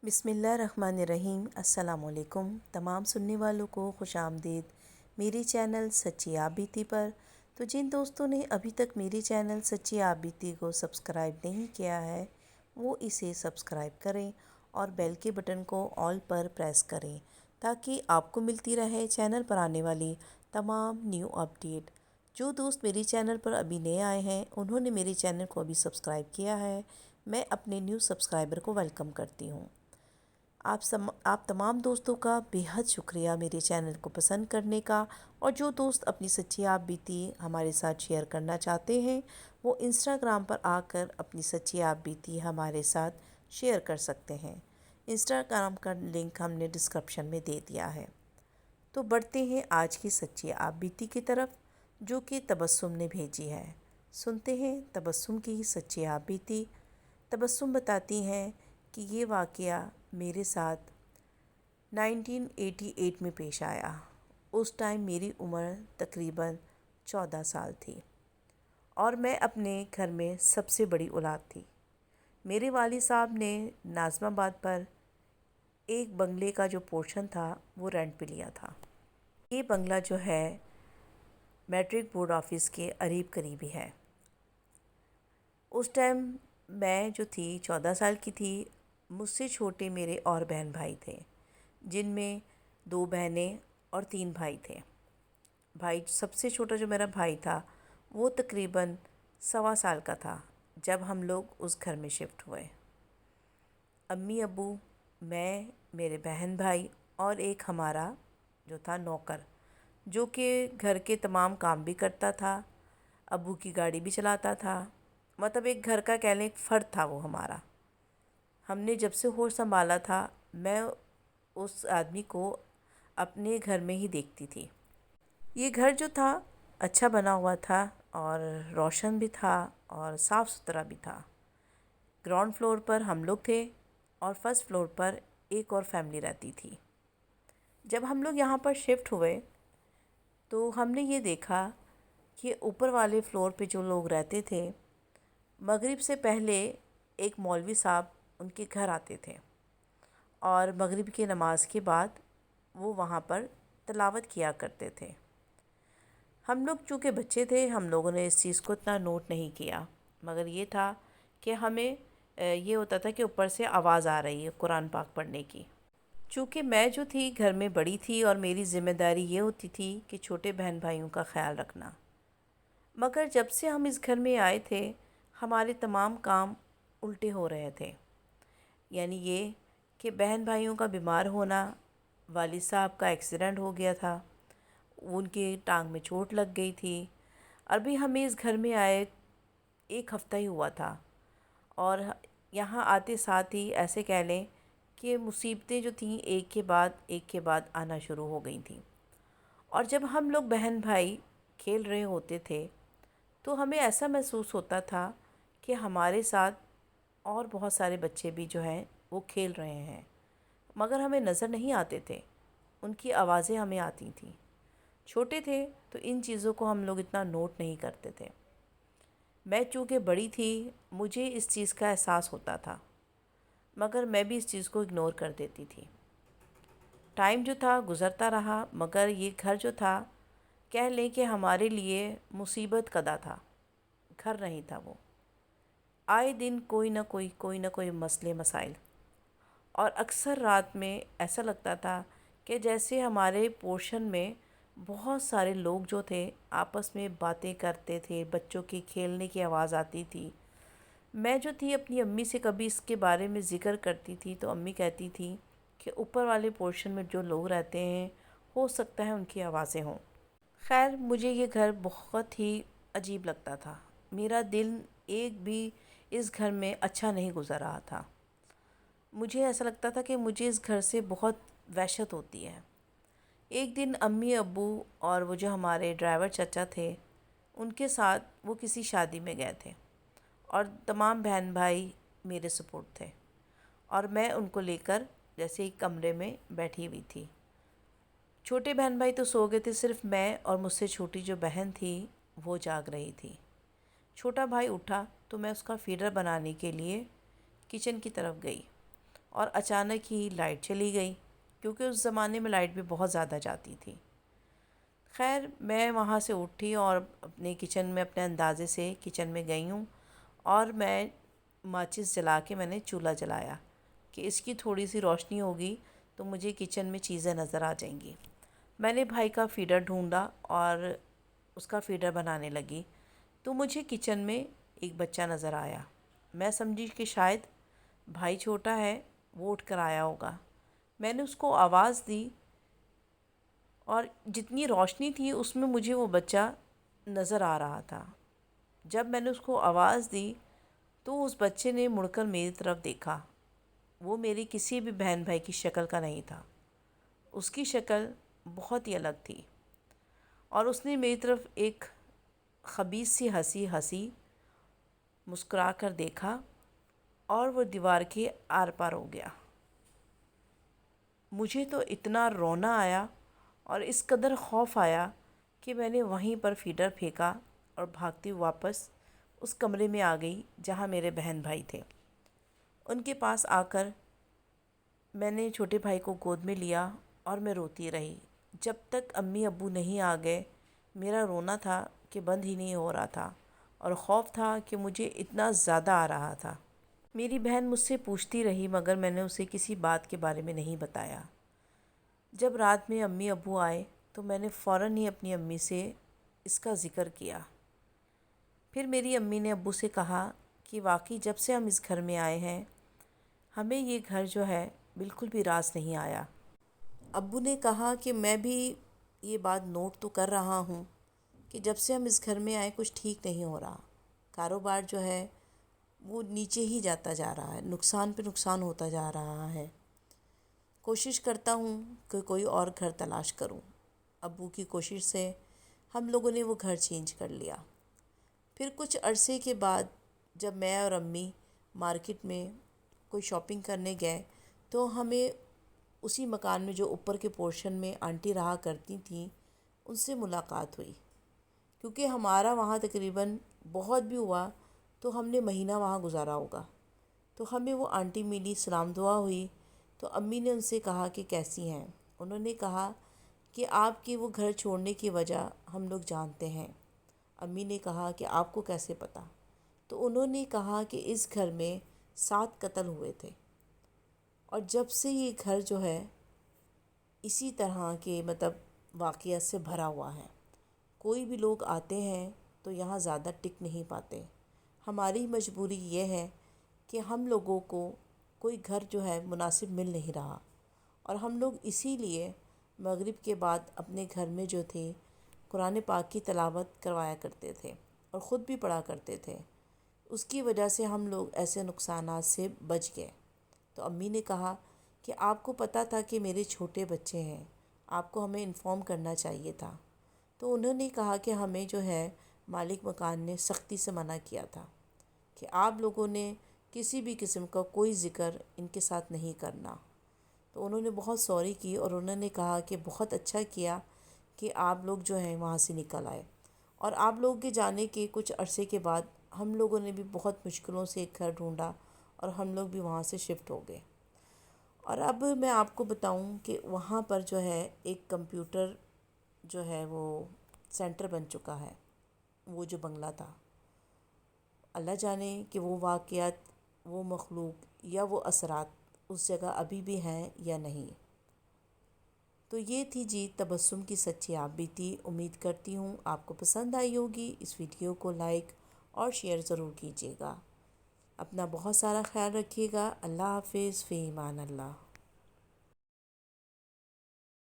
बिस्मिल्लाहिर्रहमानिर्रहीम। अस्सलाम वालेकुम। तमाम सुनने वालों को खुश आमदीद मेरी चैनल सच्ची आप बीती पर। तो जिन दोस्तों ने अभी तक मेरी चैनल सच्ची आप बीती को सब्सक्राइब नहीं किया है वो इसे सब्सक्राइब करें और बेल के बटन को ऑल पर प्रेस करें ताकि आपको मिलती रहे चैनल पर आने वाली तमाम न्यू अपडेट। जो दोस्त मेरी चैनल पर अभी नए आए हैं उन्होंने मेरे चैनल को अभी सब्सक्राइब किया है, मैं अपने न्यू सब्सक्राइबर को वेलकम करती हूँ। आप तमाम दोस्तों का बेहद शुक्रिया मेरे चैनल को पसंद करने का। और जो दोस्त अपनी सच्ची आप बीती हमारे साथ शेयर करना चाहते हैं वो इंस्टाग्राम पर आकर अपनी सच्ची आप बीती हमारे साथ शेयर कर सकते हैं। इंस्टाग्राम का लिंक हमने डिस्क्रिप्शन में दे दिया है। तो बढ़ते हैं आज की सच्ची आप बीती की तरफ जो कि तबस्सुम ने भेजी है। सुनते हैं तबस्सुम की सच्ची आप बीती। तबस्सुम बताती हैं कि ये वाक़या मेरे साथ 1988 में पेश आया। उस टाइम मेरी उम्र तकरीबन 14 साल थी और मैं अपने घर में सबसे बड़ी औलाद थी। मेरे वालिद साहब ने नाज़िमाबाद पर एक बंगले का जो पोर्शन था वो रेंट पे लिया था। ये बंगला जो है मैट्रिक बोर्ड ऑफिस के करीब ही है। उस टाइम मैं जो थी 14 साल की थी। मुझसे छोटे मेरे और बहन भाई थे जिनमें 2 बहनें और 3 भाई थे। भाई सबसे छोटा जो मेरा भाई था वो तकरीबन 1.25 साल का था जब हम लोग उस घर में शिफ्ट हुए। अम्मी अब्बू, मैं, मेरे बहन भाई और एक हमारा जो था नौकर जो कि घर के तमाम काम भी करता था, अब्बू की गाड़ी भी चलाता था। मतलब एक घर का कह लें एक फ़र्द था वो हमारा। हमने जब से होश संभाला था मैं उस आदमी को अपने घर में ही देखती थी। ये घर जो था अच्छा बना हुआ था और रोशन भी था और साफ़ सुथरा भी था। ग्राउंड फ्लोर पर हम लोग थे और फर्स्ट फ्लोर पर एक और फैमिली रहती थी। जब हम लोग यहाँ पर शिफ्ट हुए तो हमने ये देखा कि ऊपर वाले फ्लोर पे जो लोग रहते थे मगरिब से पहले एक मौलवी साहब उनके घर आते थे और मगरिब की नमाज़ के बाद वो वहाँ पर तिलावत किया करते थे। हम लोग चूँकि बच्चे थे हम लोगों ने इस चीज़ को इतना नोट नहीं किया, मगर ये था कि हमें ये होता था कि ऊपर से आवाज़ आ रही है कुरान पाक पढ़ने की। चूँकि मैं जो थी घर में बड़ी थी और मेरी ज़िम्मेदारी ये होती थी कि छोटे बहन भाइयों का ख्याल रखना। मगर जब से हम इस घर में आए थे हमारे तमाम काम उल्टे हो रहे थे। यानी ये कि बहन भाइयों का बीमार होना, वालिद साहब का एक्सीडेंट हो गया था, उनकी टांग में चोट लग गई थी। अभी हमें इस घर में आए 1 हफ़्ता ही हुआ था और यहाँ आते साथ ही ऐसे कह लें कि मुसीबतें जो थीं एक के बाद आना शुरू हो गई थीं। और जब हम लोग बहन भाई खेल रहे होते थे तो हमें ऐसा महसूस होता था कि हमारे साथ और बहुत सारे बच्चे भी जो हैं वो खेल रहे हैं, मगर हमें नज़र नहीं आते थे, उनकी आवाज़ें हमें आती थीं। छोटे थे तो इन चीज़ों को हम लोग इतना नोट नहीं करते थे। मैं चूँकि बड़ी थी मुझे इस चीज़ का एहसास होता था, मगर मैं भी इस चीज़ को इग्नोर कर देती थी। टाइम जो था गुज़रता रहा मगर ये घर जो था कह लें कि हमारे लिए मुसीबत कदा था, घर नहीं था वो। आए दिन कोई ना कोई मसले मसाइल और अक्सर रात में ऐसा लगता था कि जैसे हमारे पोर्शन में बहुत सारे लोग जो थे आपस में बातें करते थे, बच्चों की खेलने की आवाज़ आती थी। मैं जो थी अपनी अम्मी से कभी इसके बारे में ज़िक्र करती थी तो अम्मी कहती थी कि ऊपर वाले पोर्शन में जो लोग रहते हैं हो सकता है उनकी आवाज़ें हों। खैर मुझे ये घर बहुत ही अजीब लगता था। मेरा दिल एक भी इस घर में अच्छा नहीं गुज़र रहा था। मुझे ऐसा लगता था कि मुझे इस घर से बहुत वहशत होती है। एक दिन अम्मी अब्बू और वो जो हमारे ड्राइवर चाचा थे उनके साथ वो किसी शादी में गए थे और तमाम बहन भाई मेरे सपोर्ट थे और मैं उनको लेकर जैसे ही कमरे में बैठी हुई थी। छोटे बहन भाई तो सो गए थे, सिर्फ मैं और मुझसे छोटी जो बहन थी वो जाग रही थी। छोटा भाई उठा तो मैं उसका फीडर बनाने के लिए किचन की तरफ गई اور اچانک ہی لائٹ چلی گئی، کیونکہ اس زمانے میں لائٹ بھی بہت زیادہ جاتی تھی۔ خیر میں وہاں سے اٹھی اور اپنے کچن میں اپنے اندازے سے کچن میں گئی ہوں، اور میں ماچس جلا کے میں نے چولہا جلایا کہ اس کی تھوڑی سی روشنی ہوگی تو مجھے کچن میں چیزیں نظر آ جائیں گی۔ میں نے بھائی کا فیڈر ڈھونڈا اور اس کا فیڈر بنانے لگی، تو مجھے کچن میں ایک بچہ نظر آیا۔ میں سمجھی کہ شاید بھائی چھوٹا ہے، وہ اٹھ کر آیا ہوگا۔ میں نے اس کو آواز دی، اور جتنی روشنی تھی اس میں مجھے وہ بچہ نظر آ رہا تھا۔ جب میں نے اس کو آواز دی تو اس بچے نے مڑ کر میری طرف دیکھا۔ وہ میری کسی بھی بہن بھائی کی شکل کا نہیں تھا، اس کی شکل بہت ہی الگ تھی، اور اس نے میری طرف ایک خبیث سی ہنسی ہنسی، مسکرا کر دیکھا، اور وہ دیوار کے آر پار ہو گیا۔ مجھے تو اتنا رونا آیا اور اس قدر خوف آیا کہ میں نے وہیں پر فیڈر پھینکا اور بھاگتی واپس اس کمرے میں آ گئی جہاں میرے بہن بھائی تھے۔ ان کے پاس آ کر میں نے چھوٹے بھائی کو گود میں لیا اور میں روتی رہی جب تک امی ابو نہیں آ گئے۔ میرا رونا تھا کہ بند ہی نہیں ہو رہا تھا، اور خوف تھا کہ مجھے اتنا زیادہ آ رہا تھا۔ میری بہن مجھ سے پوچھتی رہی مگر میں نے اسے کسی بات کے بارے میں نہیں بتایا۔ جب رات میں امی ابو آئے تو میں نے فوراً ہی اپنی امی سے اس کا ذکر کیا۔ پھر میری امی نے ابو سے کہا کہ واقعی جب سے ہم اس گھر میں آئے ہیں ہمیں یہ گھر جو ہے بالکل بھی راس نہیں آیا۔ ابو نے کہا کہ میں بھی یہ بات نوٹ تو کر رہا ہوں کہ جب سے ہم اس گھر میں آئے کچھ ٹھیک نہیں ہو رہا، کاروبار جو ہے وہ نیچے ہی جاتا جا رہا ہے، نقصان پہ نقصان ہوتا جا رہا ہے۔ کوشش کرتا ہوں کہ کوئی اور گھر تلاش کروں۔ ابو کی کوشش سے ہم لوگوں نے وہ گھر چینج کر لیا۔ پھر کچھ عرصے کے بعد جب میں اور امی مارکیٹ میں کوئی شاپنگ کرنے گئے تو ہمیں اسی مکان میں جو اوپر کے پورشن میں آنٹی رہا کرتی تھیں ان سے ملاقات ہوئی، کیونکہ ہمارا وہاں تقریباً بہت بھی ہوا تو ہم نے مہینہ وہاں گزارا ہوگا۔ تو ہمیں وہ آنٹی ملی، سلام دعا ہوئی، تو امی نے ان سے کہا کہ کیسی ہیں؟ انہوں نے کہا کہ آپ کی وہ گھر چھوڑنے کی وجہ ہم لوگ جانتے ہیں۔ امی نے کہا کہ آپ کو کیسے پتہ؟ تو انہوں نے کہا کہ اس گھر میں 7 قتل ہوئے تھے، اور جب سے یہ گھر جو ہے اسی طرح کے واقعات سے بھرا ہوا ہے۔ کوئی بھی لوگ آتے ہیں تو یہاں زیادہ ٹک نہیں پاتے۔ ہماری مجبوری یہ ہے کہ ہم لوگوں کو کوئی گھر جو ہے مناسب مل نہیں رہا، اور ہم لوگ اسی لیے مغرب کے بعد اپنے گھر میں جو تھے قرآن پاک کی تلاوت کروایا کرتے تھے اور خود بھی پڑھا کرتے تھے۔ اس کی وجہ سے ہم لوگ ایسے نقصانات سے بچ گئے۔ تو امی نے کہا کہ آپ کو پتہ تھا کہ میرے چھوٹے بچے ہیں، آپ کو ہمیں انفارم کرنا چاہیے تھا۔ تو انہوں نے کہا کہ ہمیں جو ہے مالک مکان نے سختی سے منع کیا تھا کہ آپ لوگوں نے کسی بھی قسم کا کوئی ذکر ان کے ساتھ نہیں کرنا۔ تو انہوں نے بہت سوری کی اور انہوں نے کہا کہ بہت اچھا کیا کہ آپ لوگ جو ہیں وہاں سے نکل آئے، اور آپ لوگوں کے جانے کے کچھ عرصے کے بعد ہم لوگوں نے بھی بہت مشکلوں سے ایک گھر ڈھونڈا اور ہم لوگ بھی وہاں سے شفٹ ہو گئے۔ اور اب میں آپ کو بتاؤں کہ وہاں پر جو ہے ایک کمپیوٹر جو ہے وہ سینٹر بن چکا ہے، وہ جو بنگلہ تھا۔ اللہ جانے کہ وہ واقعات، وہ مخلوق یا وہ اثرات اس جگہ ابھی بھی ہیں یا نہیں۔ تو یہ تھی جی تبسم کی سچی آپ بیتی۔ امید کرتی ہوں آپ کو پسند آئی ہوگی۔ اس ویڈیو کو لائک اور شیئر ضرور کیجیے گا۔ اپنا بہت سارا خیال رکھیے گا۔ اللہ حافظ، فی امان اللہ۔